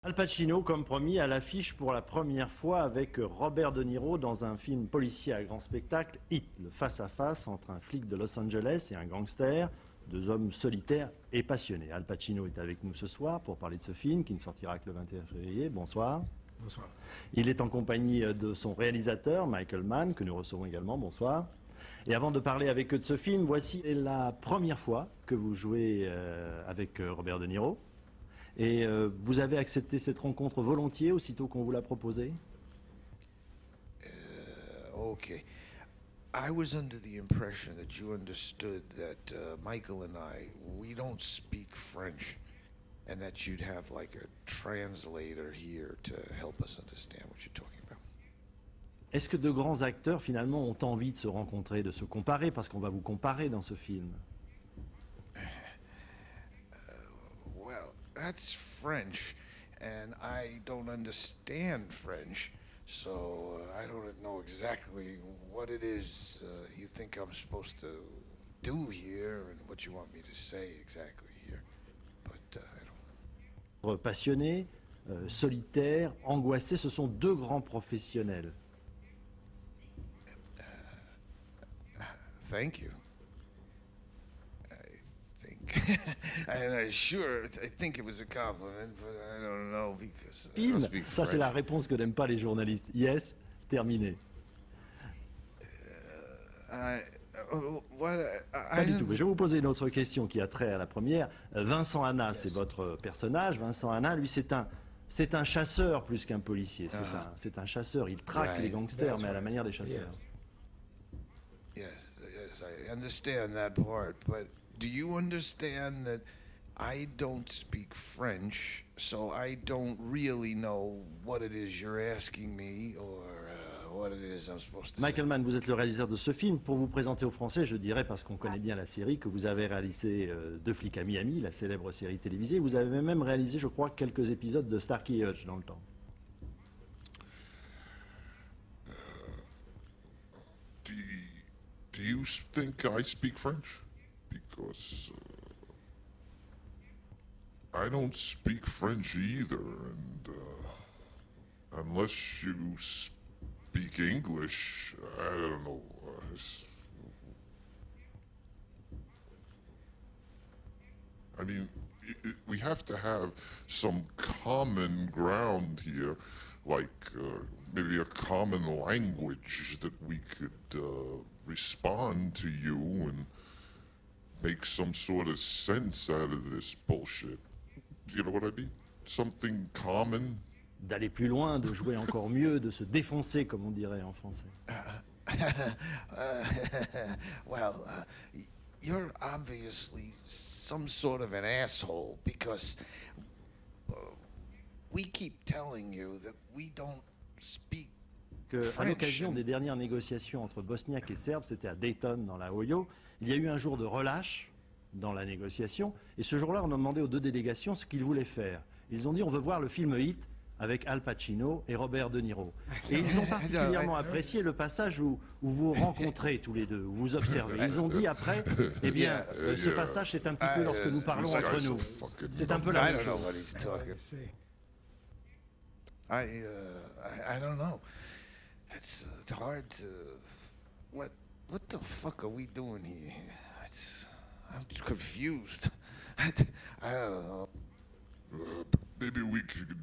Al Pacino, comme promis, à l'affiche pour la première fois avec Robert De Niro dans un film policier à grand spectacle, Hit, le face-à-face entre un flic de Los Angeles et un gangster, deux hommes solitaires et passionnés. Al Pacino est avec nous ce soir pour parler de ce film qui ne sortira que le 21 février. Bonsoir. Bonsoir. Il est en compagnie de son réalisateur, Michael Mann, que nous recevons également. Bonsoir. Et avant de parler avec eux de ce film, voici la première fois que vous jouez avec Robert De Niro. Et vous avez accepté cette rencontre volontiers, aussitôt qu'on vous l'a proposée? Okay. I was under the impression that you understood that Michael and I, we don't speak French, and that you'd have like a translator here to help us understand what you're talking about. Est-ce que de grands acteurs, finalement, ont envie de se rencontrer, de se comparer, parce qu'on va vous comparer dans ce film? Well, that's French, and I don't understand French, so I don't know exactly what it is you think I'm supposed to do here and what you want me to say exactly here. But I don't. Passionnés, solitaires, angoissés, ce sont deux grands professionnels. Thank you. I think it was a compliment, but I don't know because I Film, don't speak ça c'est French. la réponse que n'aiment pas les journalistes. Yes, terminé. Pas du tout. Mais je vais vous poser une autre question qui a trait à la première. Vincent Hanna, c'est votre personnage. Vincent Hanna, lui, c'est un chasseur plus qu'un policier. C'est un chasseur. Il traque Right. les gangsters, That's mais à la right. manière des chasseurs. Yes, I understand that part, but do you understand that I don't speak French, so I don't really know what it is you're asking me or what it is I'm supposed to say? Michael Mann, vous êtes le réalisateur de ce film. Pour vous présenter aux Français, je dirais, parce qu'on connaît bien la série, que vous avez réalisé Deux flics à Miami, la célèbre série télévisée. Vous avez même réalisé, je crois, quelques épisodes de Starkey et Hutch dans le temps. Do you think I speak French? Because I don't speak French either, and unless you speak English, I don't know. I mean, we have to have some common ground here, like maybe a common language that we could respond to you and make some sort of sense out of this bullshit. You know what I mean? Something common. D'aller plus loin, de jouer encore mieux, de se défoncer, comme on dirait en français. You're obviously some sort of an asshole because we keep telling you that we don't speak À French. l'occasion des dernières négociations entre Bosniaques et Serbes, c'était à Dayton, dans la Ohio, il y a eu un jour de relâche dans la négociation. Et ce jour-là, on a demandé aux deux délégations ce qu'ils voulaient faire. Ils ont dit, on veut voir le film Hit avec Al Pacino et Robert De Niro. Et ils ont particulièrement apprécié le passage où vous rencontrez tous les deux, où vous observez. Ils ont dit après, eh bien, ce passage, c'est un petit peu lorsque nous parlons These entre guys nous. are fucking C'est un peu la I même don't know chose. what he's talking. I see. I don't know. It's hard to. What the fuck are we doing here? I'm confused. I don't know. Maybe we could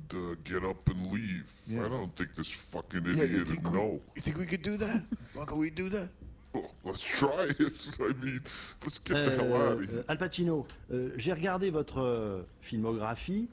get up and leave. Yeah. I don't think this fucking Yeah, idiot would know. you think we could do that? Well, can we do that? Well, let's try it. I mean, let's get the hell out of here. Al Pacino, j'ai regardé votre filmographie.